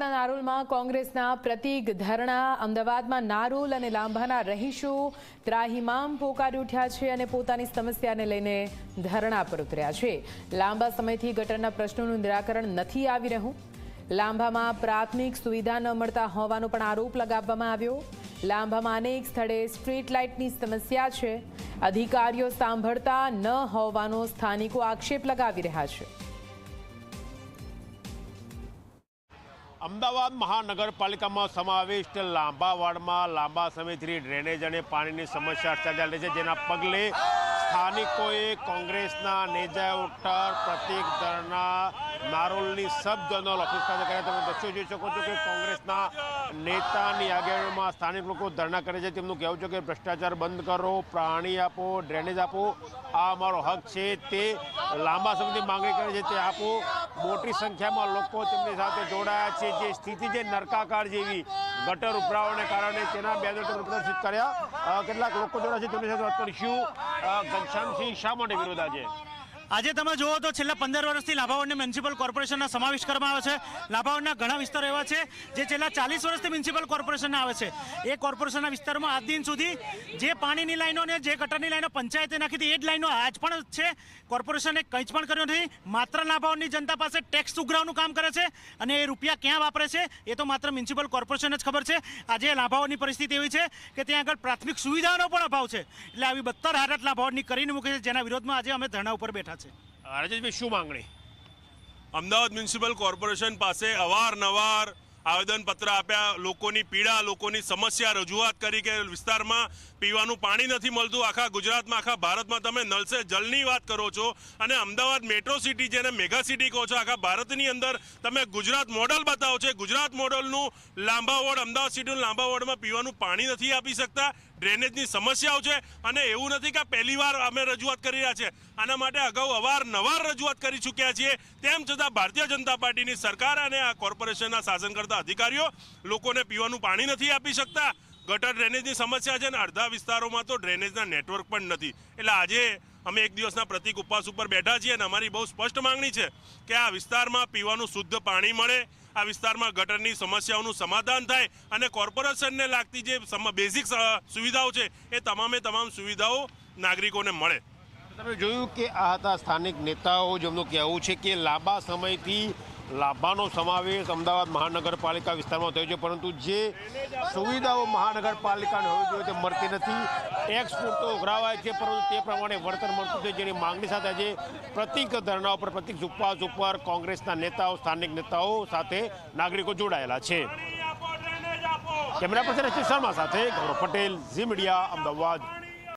અમદાવાદના નારોલમાં કોંગ્રેસના પ્રતીક ધરણા અમદાવાદમાં નારોલ અને લાંભાના રહીશો ત્રાહિમામ પોકારી ઉઠ્યા છે અને પોતાની સમસ્યાને લઈને ધરણા પર ઉતર્યા છે। લાંબા સમયથી ગટરના પ્રશ્નોનું નિરાકરણ નથી આવી રહ્યું। લાંભામાં પ્રાથમિક સુવિધા ન મળતા હોવાનો પણ આરોપ લગાવવામાં આવ્યો। લાંભામાં અનેક સ્થળે સ્ટ્રીટ લાઇટની સમસ્યા છે। અધિકારીઓ સાંભળતા ન હોવાનો સ્થાનિકો આક્ષેપ લગાવી રહ્યા છે। અમદાવાદ મહાનગરપાલિકામાં સમાવિષ્ટ લાંબા વાર્ડમાં લાંબા સમયથી ડ્રેનેજ અને પાણીની સમસ્યા સર્જાઈ છે, જેના પગલે સ્થાનિકોએ કોંગ્રેસના નેજા વોટર પ્રતીક ધરણા નારોલની સબ ઝોનલ ઓફિસ ખાતે કર્યા। તમે દ્રશ્યો જોઈ શકો છો કે કોંગ્રેસના નેતાની આગેવાનીમાં સ્થાનિક લોકો ધરણા કરે છે। તેમનું કહેવું છે કે ભ્રષ્ટાચાર બંધ કરો, પાણી આપો, ડ્રેનેજ આપો, આ અમારો હક છે, તે લાંબા સમયથી માંગણી કરે છે, તે આપો। મોટી સંખ્યામાં લોકો તેમની સાથે જોડાયા છે। જે સ્થિતિ જે નરકાકાર જેવી ગટર ઉભરાવાને કારણે તેના બેનર પ્રદર્શિત કર્યા। કેટલાક લોકો જોડાયા છે, તેમની સાથે વાત કરીશું। ઘનશ્યામસિંહ, શા માટે વિરોધ આજે? આજે તમે જુઓ તો છેલ્લા 15 વર્ષથી લાંભાવાડને મ્યુનિસિપલ કોર્પોરેશનના સમાવેશ કરવામાં આવે છે। લાંભાવાડના ઘણા વિસ્તારો એવા છે જે છેલ્લા 40 વર્ષથી મ્યુનિસિપલ કોર્પોરેશનના આવે છે। એ કોર્પોરેશનના વિસ્તારોમાં આજ દિન સુધી જે પાણીની લાઈનો અને જે ગટરની લાઈનો પંચાયતે નાખી હતી, એ જ લાઈનો આજ પણ છે। કોર્પોરેશને કંઈ જ પણ કર્યું નથી। માત્ર લાંભાવાડની જનતા પાસે ટેક્સ ઉઘરાવવાનું કામ કરે છે અને એ રૂપિયા ક્યાં વાપરે છે એ તો માત્ર મ્યુનિસિપલ કોર્પોરેશનને જ ખબર છે। આજે લાંભાવાડની પરિસ્થિતિ એવી છે કે ત્યાં આગળ પ્રાથમિક સુવિધાનો પણ અભાવ છે। એટલે આવી 72 હાલત લાંભાવાડની કરીને મૂકે છે, જેના વિરોધમાં આજે અમે ધરણા ઉપર બેઠા છે। રાજેશભાઈ, શું માંગણી? અમદાવાદ મ્યુનિસિપલ કોર્પોરેશન પાસે અવારનવાર આવેદનપત્ર આપ્યા, લોકોની પીડા, લોકોની સમસ્યા રજૂઆત કરી કે વિસ્તારમાં પીવાનું પાણી નથી મળતું। આખા ગુજરાતમાં, આખા ભારતમાં તમે નળ સે જલની વાત કરો છો અને અમદાવાદ મેટ્રો સિટી જેને મેગા સિટી કહો છો, આખા ભારતની અંદર તમે ગુજરાત મોડલ બતાવો છો। ગુજરાત મોડલનું લાંબા વોર્ડ, અમદાવાદ સિટીનું લાંબા વોર્ડમાં પીવાનું પાણી નથી આપી શકતા। ડ્રેનેજની સમસ્યાઓ છે અને એવું નથી કે પહેલી વાર અમે રજૂઆત કરી રહ્યા છે। આના માટે અગાઉ અવારનવાર રજૂઆત કરી ચૂક્યા છીએ। તેમ છતાં ભારતીય જનતા પાર્ટીની સરકાર અને આ કોર્પોરેશનના શાસન કરતા અધિકારીઓ લોકોને પીવાનું પાણી નથી આપી શકતા। ગટર ડ્રેનેજની સમસ્યા છે અને અડધા વિસ્તારોમાં તો ડ્રેનેજના નેટવર્ક પણ નથી। એટલે આજે અમે એક દિવસના પ્રતિક ઉપવાસ ઉપર બેઠા છીએ અને અમારી બહુ સ્પષ્ટ માંગણી છે કે આ વિસ્તારમાં પીવાનું શુદ્ધ પાણી મળે, આ વિસ્તારમાં ગટરની સમસ્યાઓનું સમાધાન થાય અને કોર્પોરેશનને લાગતી જે બેઝિક સુવિધાઓ છે એ તમામ સુવિધાઓ નાગરિકોને મળે। તમે જોયું કે આ હતા સ્થાનિક નેતાઓ, જેમનું કહેવું છે કે લાંબા સમયથી લાંભાનો સમાવેશ અમદાવાદ મહાનગરપાલિકા વિસ્તારમાં થયો છે, પરંતુ જે સુવિધાઓ મહાનગરપાલિકાને હોવી જોઈએ તે મળતી નથી। ટેક્સ પૂરતો ઉઘરાવાય છે પરંતુ તે પ્રમાણે વળતર મળતું છે, જેની માંગણી સાથે આજે પ્રતિક ધરણા ઉપર, પ્રતિક ઉપવાસ ઉપર કોંગ્રેસના નેતાઓ, સ્થાનિક નેતાઓ સાથે નાગરિકો જોડાયેલા છે। કેમેરા પર્સન એચ શર્મા સાથે ગૌરવ પટેલ, ઝી મીડિયા, અમદાવાદ।